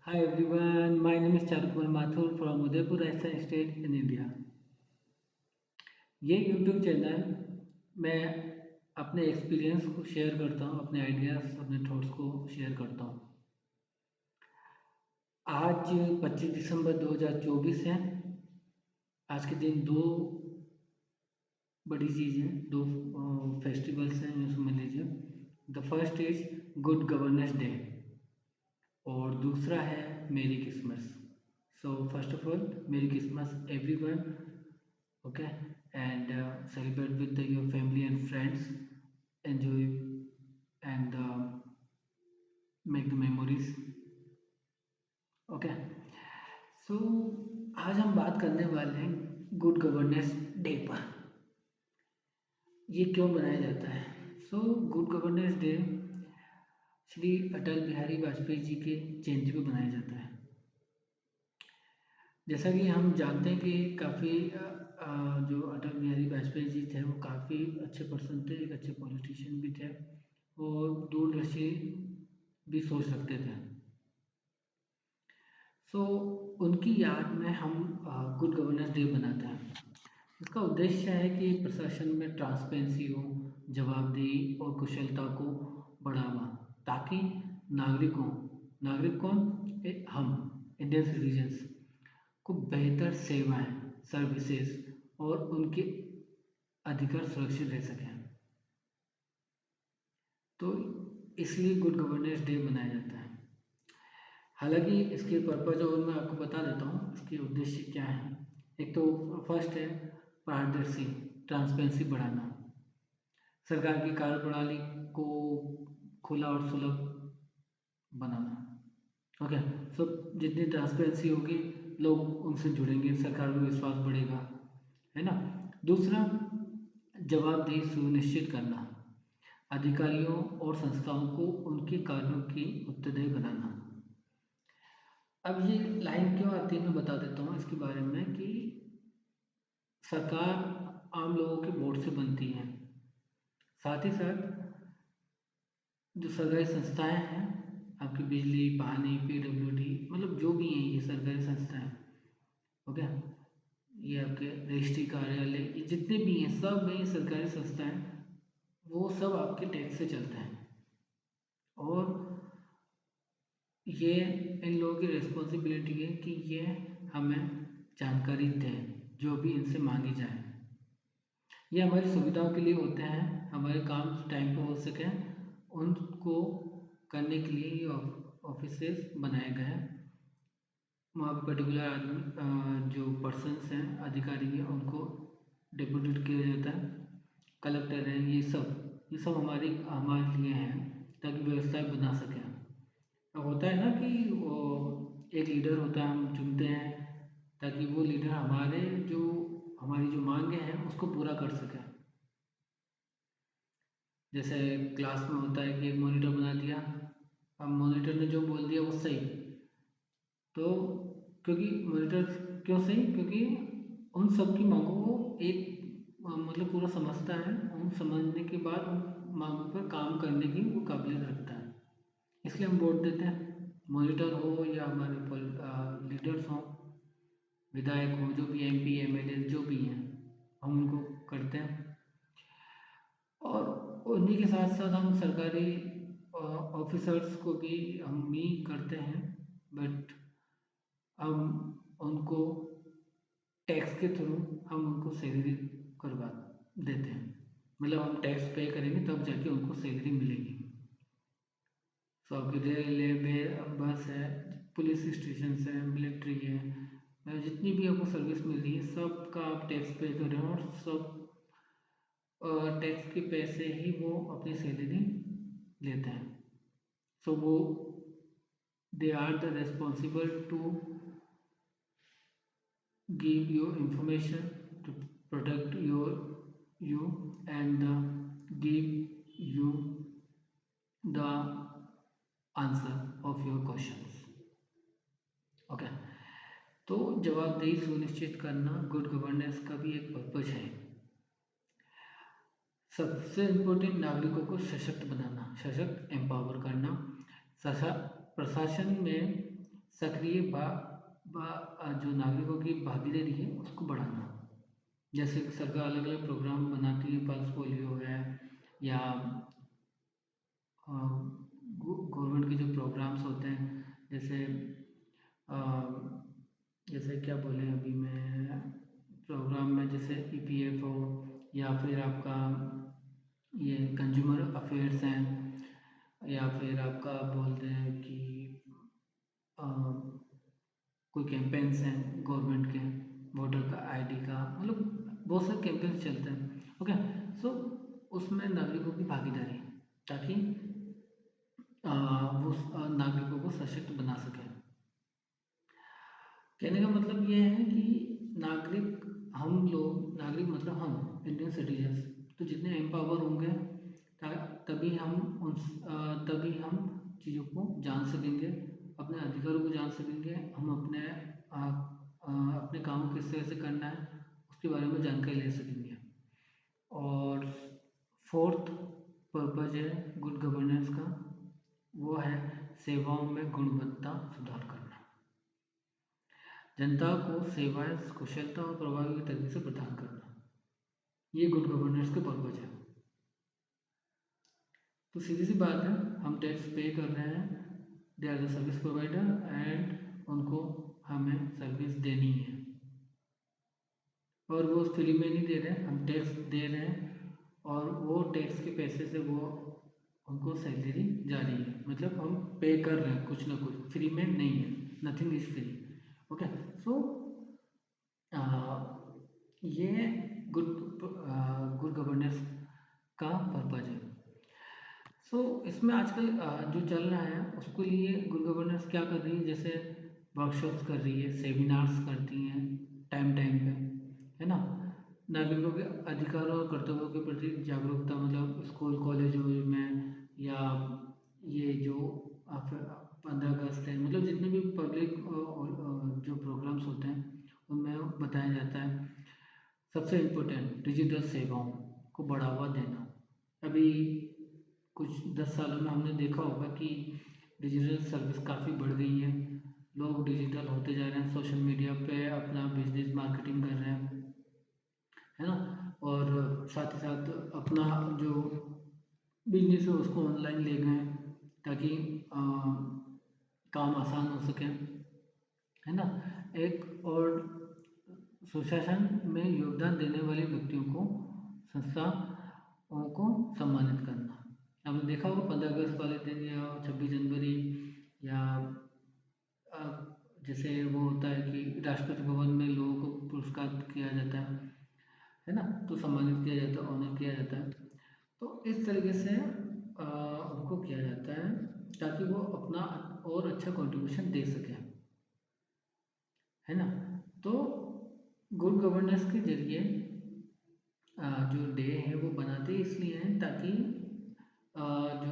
Hi everyone, my name is Charukumar Mathur from Udaipur, Rajasthan State in India. ये YouTube channel मैं अपने experience को share करता हूँ, अपने आइडियाज़, अपने थॉट्स को शेयर करता हूँ। आज 25 दिसंबर 2024 है। आज के दिन दो बड़ी चीज़ें, दो फेस्टिवल्स हैं, यूँ समझ लीजिए। The first is good governance day और दूसरा है मेरी Christmas. So first of all मेरी Christmas everyone, okay, and celebrate with your family and friends, enjoy and make the memories, okay. So आज हम बात करने वाले हैं गुड गवर्नेंस डे पर। ये क्यों मनाया जाता है? So good governance day Shri Atal Bihari Vajpayee ji के जयंती पर मनाया जाता है। जैसा कि हम जानते हैं कि काफ़ी जो अटल बिहारी वाजपेयी जी थे वो काफ़ी अच्छे पर्सन थे, एक अच्छे पॉलिटिशियन भी थे और दूरदर्शी भी सोच रखते थे। सो उनकी याद में हम गुड गवर्नेंस डे मनाते हैं। इसका उद्देश्य है कि प्रशासन में ट्रांसपेरेंसी हो, जवाबदेही और कुशलता को बढ़ावा, ताकि नागरिकों नागरिक कौन? हम इंडियन सिटीजन्स को बेहतर सेवाएं, सर्विसेज और उनके अधिकार सुरक्षित रह सकें। तो इसलिए गुड गवर्नेंस डे मनाया जाता है। हालांकि इसके पर्पज और मैं आपको बता देता हूँ इसके उद्देश्य क्या है। एक तो फर्स्ट है पारदर्शी, ट्रांसपेरेंसी बढ़ाना, सरकार की कार्यप्रणाली को खुला और सुलभ बनाना। ओके, सो जितनी ट्रांसपेरेंसी होगी लोग उनसे जुड़ेंगे, सरकार में विश्वास बढ़ेगा, है ना। दूसरा, जवाबदेही सुनिश्चित करना, अधिकारियों और संस्थाओं को उनके कार्यों की उत्तरदायी बनाना। अब ये लाइन क्यों आती है मैं बता देता हूँ इसके बारे में कि सरकार आम लोगों के वोट से बनती है। साथ ही साथ जो सरकारी संस्थाएं हैं, आपकी बिजली, पानी, पीडब्ल्यूडी, मतलब जो भी हैं ये सरकारी संस्थाएं, ओके, ये आपके रजिस्ट्री कार्यालय, ये जितने भी हैं सब में सरकारी संस्थाएं, वो सब आपके टैक्स से चलते हैं। और ये इन लोगों की रिस्पॉन्सिबिलिटी है कि ये हमें जानकारी दें जो भी इनसे मांगी जाए। ये हमारी सुविधाओं के लिए होते हैं, हमारे काम टाइम पे हो सके उनको करने के लिए ये ऑफिसेस बनाए गए हैं। वहाँ पे पर्टिकुलर आदमी जो पर्सन्स हैं, अधिकारी हैं, उनको डिप्यूटेड किया जाता है। कलेक्टर हैं, ये सब हमारे लिए हैं ताकि व्यवस्था बना सकें। अब होता है ना कि वो एक लीडर होता है, हम चुनते हैं ताकि वो लीडर हमारी जो मांगे हैं उसको पूरा कर सके। जैसे क्लास में होता है कि एक मॉनिटर बना दिया, अब मॉनिटर ने जो बोल दिया वो सही, तो क्योंकि मॉनिटर क्यों सही? क्योंकि उन सब की मांगों को एक मतलब पूरा समझता है, उन समझने के बाद उन मांगों पर काम करने की वो काबिलियत रखता है। इसलिए हम वोट देते हैं। मॉनिटर हो या हमारे लीडर्स हों, विधायक हों, जो भी एमपी एमएलए जो भी हैं, हम उनको करते हैं। और उन्हीं के साथ साथ हम सरकारी ऑफिसर्स को भी हम ही करते हैं, बट हम उनको टैक्स के थ्रू हम उनको सैलरी करवा देते हैं। मतलब हम टैक्स पे करेंगे तब जाके उनको सैलरी मिलेगी। सो आपकी रेलवे, बस है, पुलिस स्टेशन है, मिलिट्री है, जितनी भी आपको सर्विस मिल रही है सबका आप टैक्स पे कर रहे हो और सब टैक्स के पैसे ही वो अपनी सैलरी लेते हैं। सो वो they are the responsible to give you information, to protect you and give you the answer of your questions, okay. तो जवाबदेही सुनिश्चित करना गुड गवर्नेंस का भी एक पर्पज है। सबसे इम्पोर्टेंट, नागरिकों को सशक्त बनाना, सशक्त एम्पावर करना। प्रशासन में सक्रिय जो नागरिकों की भागीदारी है उसको बढ़ाना। जैसे सरकार अलग अलग प्रोग्राम बनाती है, पल्स पोलियो है या गवर्नमेंट के जो प्रोग्राम्स होते हैं, जैसे अ, जैसे क्या बोले अभी मैं प्रोग्राम में, जैसे EPF या फिर आपका ये कंज्यूमर अफेयर्स हैं, या फिर आपका बोलते हैं कि अ, कोई कैंपेन्स हैं गवर्नमेंट के, वोटर का ID का, मतलब बहुत सारे कैंपेन्स चलते हैं। ओके, सो उसमें नागरिकों की भागीदारी, ताकि वो नागरिकों को सशक्त बना सके। कहने का मतलब ये है कि नागरिक, हम लोग नागरिक मतलब हम इंडियन सिटीजन्स, तो जितने एम्पावर होंगे तभी हम तभी हम चीज़ों को जान सकेंगे, अपने अधिकारों को जान सकेंगे, हम अपने काम को किस तरह से करना है उसके बारे में जानकारी ले सकेंगे। और फोर्थ पर्पज है गुड गवर्नेंस का, वो है सेवाओं में गुणवत्ता सुधार करना। जनता को सेवाएं कुशलता और प्रभावी तरीके से प्रदान करना, ये गुड गवर्नेंस के पर्पज है। तो सीधी सी बात है, हम टैक्स पे कर रहे हैं, they are the service provider and उनको हमें सर्विस देनी है, और वो फ्री में नहीं दे रहे हैं, हम टैक्स दे रहे हैं और वो टैक्स के पैसे से वो उनको सैलरी जा रही है, मतलब हम पे कर रहे हैं कुछ ना कुछ, फ्री में नहीं है, नथिंग इज फ्री। ओके, सो ये गुड गुड गवर्नेंस का पर्पज है। सो इसमें आजकल जो चल रहा है उसके लिए गुड गवर्नेंस क्या कर रही है, जैसे वर्कशॉप्स कर रही है, सेमिनार्स करती हैं टाइम टाइम पे, है ना। नागरिकों के अधिकारों और कर्तव्यों के प्रति जागरूकता, मतलब स्कूल कॉलेजों में, या ये जो 15 अगस्त है, मतलब जितने भी पब्लिक जो प्रोग्राम्स होते हैं उनमें बताया जाता है। सबसे इम्पोर्टेंट डिजिटल सेवाओं को बढ़ावा देना। अभी कुछ 10 सालों में हमने देखा होगा कि डिजिटल सर्विस काफ़ी बढ़ गई है, लोग डिजिटल होते जा रहे हैं, सोशल मीडिया पे अपना बिजनेस मार्केटिंग कर रहे हैं, है ना। और साथ ही साथ अपना जो बिजनेस है उसको ऑनलाइन ले गए, ताकि काम आसान हो सके, है ना। एक और सुशासन में योगदान देने वाले व्यक्तियों को, संस्थाओं को सम्मानित करना। आपने देखा होगा 15 अगस्त वाले दिन या 26 जनवरी, या अ, जैसे वो होता है कि राष्ट्रपति भवन में लोगों को पुरस्कार किया जाता है ना, तो सम्मानित किया जाता है, ऑनर किया जाता है। तो इस तरीके से उनको किया जाता है ताकि वो अपना और अच्छा कंट्रीब्यूशन दे सकें, है ना। तो गुड गवर्नेंस के जरिए जो डे है वो बनाते इसलिए हैं ताकि जो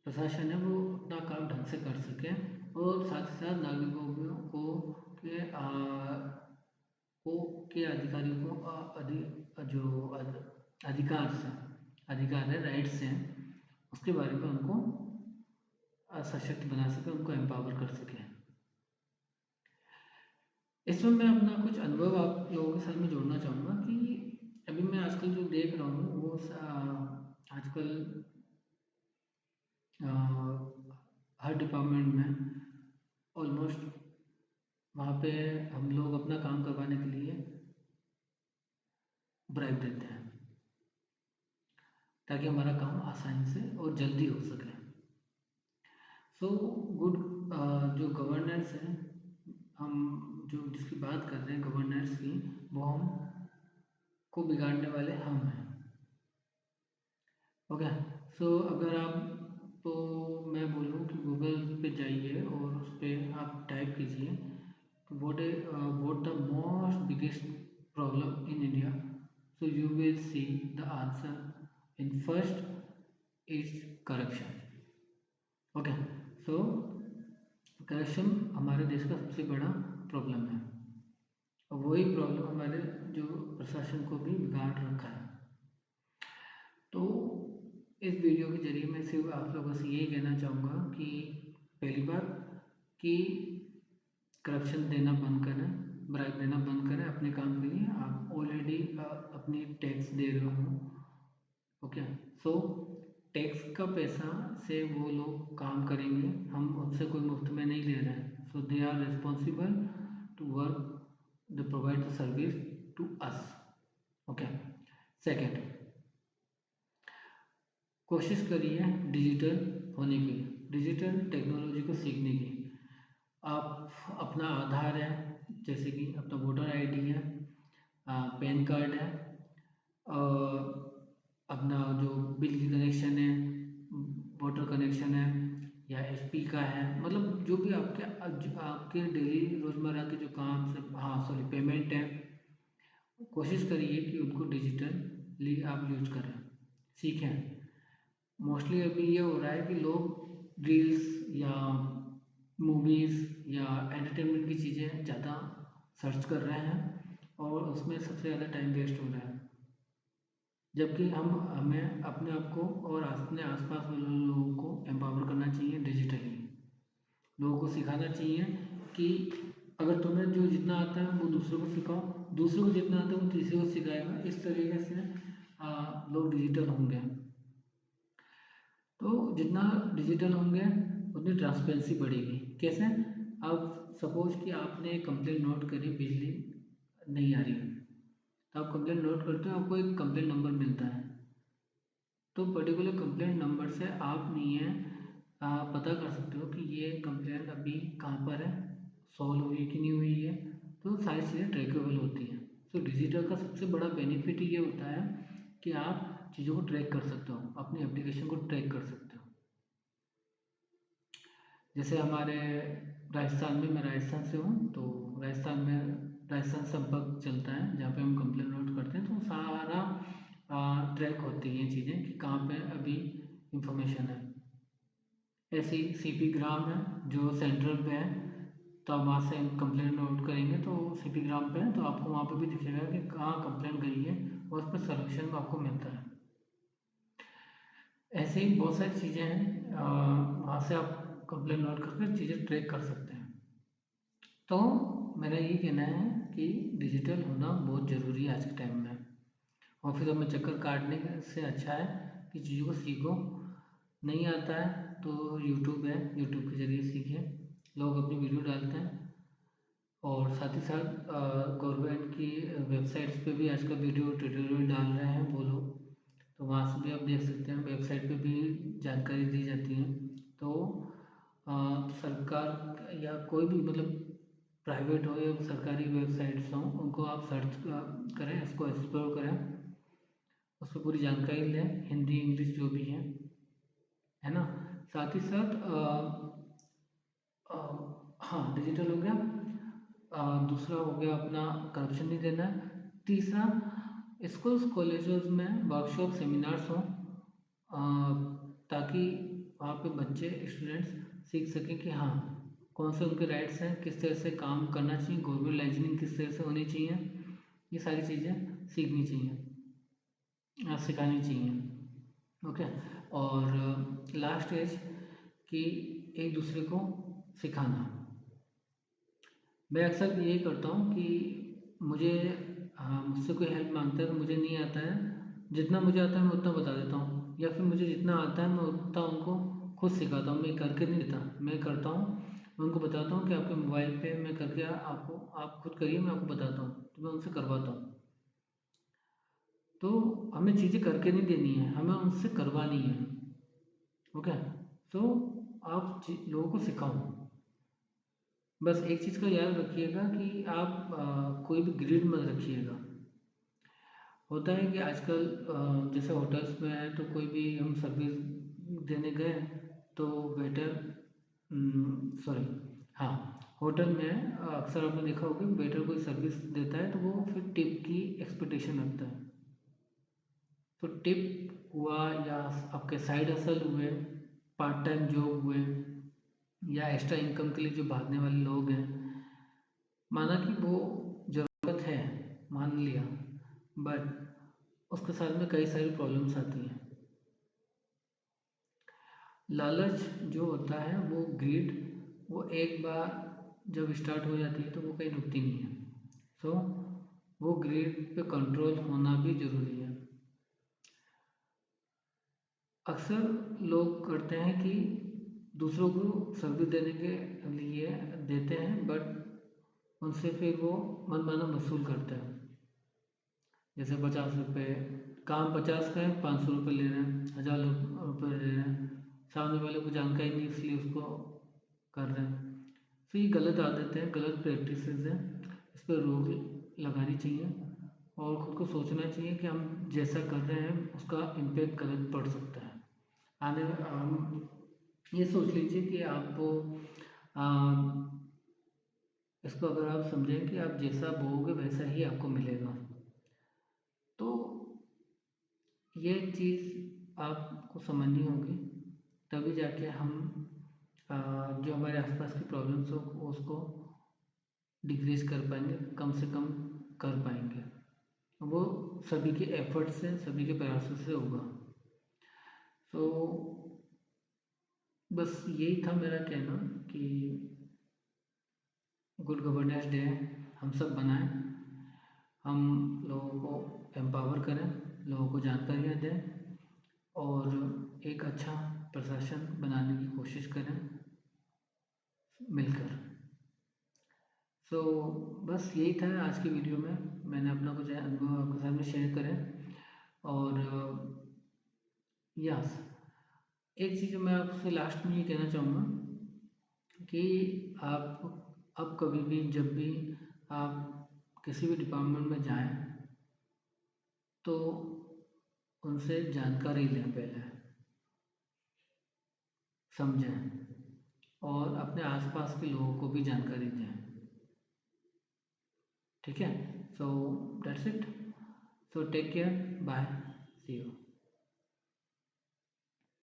प्रशासन है वो अपना काम ढंग से कर सके, और साथ ही साथ नागरिकों को के को के अधिकारियों को अधिकार से, अधिकार है, राइट्स हैं, उसके बारे में उनको सशक्त बना सके, उनको एम्पावर कर सके। इसमें मैं अपना कुछ अनुभव आप लोगों के साथ में जोड़ना चाहूँगा कि अभी मैं आजकल जो देख रहा हूँ वो आजकल हर डिपार्टमेंट में ऑलमोस्ट वहाँ पे हम लोग अपना काम करवाने के लिए ब्राइब देते हैं, ताकि हमारा काम आसानी से और जल्दी हो सके। सो गुड जो गवर्नेंस है, हम जो जिसकी बात कर रहे हैं गवर्नेंस की, वो हम को बिगाड़ने वाले हम हैं। ओके, सो अगर आप, तो मैं बोलूँ कि गूगल पे जाइए और उस पर आप टाइप कीजिए what the most biggest problem in India, so you will see the answer in first is corruption. Okay, so corruption हमारे देश का सबसे बड़ा प्रॉब्लम है, और वही प्रॉब्लम हमारे जो प्रशासन को भी बिगाड़ रखा है। तो इस वीडियो के जरिए मैं सिर्फ आप लोगों से यही कहना चाहूँगा कि पहली बात, कि करप्शन देना बंद करें, ब्राइब देना बंद करें अपने काम के लिए। आप ऑलरेडी अपनी टैक्स दे रहे हो, ओके। सो टैक्स का पैसा से वो लोग काम करेंगे, हम उनसे कोई मुफ्त में नहीं ले रहे हैं। So they are responsible to work, they provide the service to us, okay. Second, कोशिश करिए डिजिटल होने की, डिजिटल टेक्नोलॉजी को सीखने की। आप अपना आधार है, जैसे कि अपना वोटर आईडी है, पैन कार्ड है, अपना जो बिल की कनेक्शन है, वाटर कनेक्शन है या एचपी का है, मतलब जो भी आपके डेली रोज़मर्रा के जो काम से, हाँ सॉरी, पेमेंट है, कोशिश करिए कि उनको डिजिटली आप यूज करें, सीखें। मोस्टली अभी ये हो रहा है कि लोग रील्स या मूवीज़ या एंटरटेनमेंट की चीज़ें ज़्यादा सर्च कर रहे हैं और उसमें सबसे ज़्यादा टाइम वेस्ट हो रहा है। जबकि हमें अपने आप को और अपने आसपास वाले लोगों को एम्पावर करना चाहिए डिजिटली। लोगों को सिखाना चाहिए कि अगर तुम्हें जो जितना आता है वो दूसरों को सिखाओ, दूसरों को जितना आता है वो तीसरे को सिखाएगा। इस तरीके से लोग डिजिटल होंगे। तो जितना डिजिटल होंगे उतनी ट्रांसपेरेंसी बढ़ेगी। कैसे? अब सपोज कि आपने कंप्लेंट नोट करी, बिजली नहीं आ रही है, तो आप कंप्लेंट नोट करते हो, आपको एक कंप्लेंट नंबर मिलता है। तो पर्टिकुलर कंप्लेंट नंबर से आप नहीं है पता कर सकते हो कि ये कंप्लेंट अभी कहाँ पर है, सॉल्व हुई कि नहीं हुई है। तो सारी चीज़ें ट्रैकेबल होती हैं। तो डिजिटल का सबसे बड़ा बेनिफिट ये होता है कि आप चीज़ों को ट्रैक कर सकते हो, अपनी एप्लीकेशन को ट्रैक कर सकते हो। जैसे हमारे राजस्थान में, मैं राजस्थान से हूँ, तो राजस्थान में राजस्थान संपर्क चलता है जहाँ पे हम कंप्लेंट नोट करते हैं। तो सारा ट्रैक होती हैं चीज़ें कि कहाँ पे अभी इंफॉर्मेशन है। ऐसे ही सीपी ग्राम है जो सेंट्रल पे है, तो आप वहाँ से कंप्लेंट नोट करेंगे तो सीपी ग्राम पे है, तो आपको वहाँ पे भी दिखेगा कि कहाँ कंप्लेंट गई है और उस पर सोल्यूशन आपको मिलता है। ऐसे ही बहुत सारी चीज़ें हैं, वहाँ से आप कंप्लेंट नोट करके चीज़ें ट्रैक कर सकते हैं। तो मेरा ये कहना है कि डिजिटल होना बहुत ज़रूरी है आज के टाइम में। ऑफिसों में चक्कर काटने से अच्छा है कि चीज़ों को सीखो। नहीं आता है तो यूट्यूब है, यूट्यूब के ज़रिए सीखें। लोग अपनी वीडियो डालते हैं और साथ ही साथ गवर्नमेंट की वेबसाइट्स पे भी आजकल वीडियो ट्यूटोरियल डाल रहे हैं वो लोग, तो वहाँ से भी आप देख सकते हैं। वेबसाइट पे भी जानकारी दी जाती है। तो सरकार या कोई भी, मतलब प्राइवेट हो या सरकारी वेबसाइट्स हों, उनको आप सर्च करें, इसको एक्सप्लोर करें, उस पर पूरी जानकारी लें, हिंदी इंग्लिश जो भी है ना। साथ ही साथ हाँ, डिजिटल हो गया। दूसरा हो गया अपना करप्शन नहीं देना है। तीसरा, स्कूल्स कॉलेजेस में वर्कशॉप सेमिनार्स हों, ताकि वहाँ पे बच्चे स्टूडेंट्स सीख सकें कि हाँ कौन से उनके राइट्स हैं, किस तरह से काम करना चाहिए, गवर्नमेंट लाइजनिंग किस तरह से होनी चाहिए, ये सारी चीज़ें सीखनी चाहिए, सिखानी चाहिए, ओके। और लास्ट एज कि एक दूसरे को सिखाना। मैं अक्सर यही करता हूँ कि मुझे मुझसे कोई हेल्प मांगता है तो मुझे नहीं आता है, जितना मुझे आता है मैं उतना बता देता हूँ, या फिर मुझे जितना आता है मैं उतना उनको खुद सिखाता हूँ। मैं करके नहीं देता, मैं करता हूँ, मैं उनको बताता हूँ कि आपके मोबाइल पे मैं करके आपको, आप खुद करिए, मैं आपको बताता हूँ, तो मैं उनसे करवाता हूँ। तो हमें चीज़ें करके नहीं देनी है, हमें उनसे करवानी है, ओके। तो आप लोगों को सिखाओ। बस एक चीज़ का याद रखिएगा कि आप कोई भी ग्रिड मत रखिएगा। होता है कि आजकल जैसे होटल्स में है, तो कोई भी हम सर्विस देने गए तो वेटर, सॉरी, हाँ, होटल में अक्सर आपने देखा होगा कि वेटर कोई सर्विस देता है तो वो फिर टिप की एक्सपेक्टेशन रखता है। तो टिप हुआ या आपके साइड हसल हुए, पार्ट टाइम जॉब हुए, या एक्स्ट्रा इनकम के लिए जो भागने वाले लोग हैं, माना कि वो ज़रूरत है, मान लिया, बट उसके साथ में कई सारी प्रॉब्लम्स आती हैं। लालच जो होता है वो ग्रीड, वो एक बार जब स्टार्ट हो जाती है तो वो कहीं रुकती नहीं है। सो वो ग्रीड पे कंट्रोल होना भी ज़रूरी है। अक्सर लोग करते हैं कि दूसरों को सर्विस देने के लिए देते हैं, बट उनसे फिर वो मनमाना वसूल करते हैं। जैसे 50 रुपये, काम 50 का है, 500 रुपये ले रहे हैं, 1000 रुपये ले रहे हैं, सामने वाले को जानकारी नहीं इसलिए उसको कर रहे हैं। तो ये गलत आदत है, गलत प्रैक्टिसेस है, इस पर रोक लगानी चाहिए और ख़ुद को सोचना चाहिए कि हम जैसा कर रहे हैं उसका इम्पैक्ट गलत पड़ सकता है। आने ये सोच लीजिए कि आप इसको अगर आप समझें कि आप जैसा बोओगे वैसा ही आपको मिलेगा, तो ये चीज़ आपको समझनी होगी, तभी जाके हम जो हमारे आसपास की प्रॉब्लम्स हो उसको डिक्रीज कर पाएंगे, कम से कम कर पाएंगे। वो सभी के एफर्ट से, सभी के प्रयासों से होगा। तो बस यही था मेरा कहना कि गुड गवर्नेंस डे हम सब बनाएं, हम लोगों को एम्पावर करें, लोगों को जानकारियाँ दें और एक अच्छा प्रशासन बनाने की कोशिश करें मिलकर। सो बस यही था आज की वीडियो में, मैंने अपना कुछ अनुभव आपके साथ में शेयर करें। और यस, एक चीज़ मैं आपसे लास्ट में ये कहना चाहूँगा कि आप अब कभी भी जब भी आप किसी भी डिपार्टमेंट में जाएं तो उनसे जानकारी लें, पहले समझें और अपने आसपास के लोगों को भी जानकारी दें। ठीक है, so that's it. So take care, bye, see you.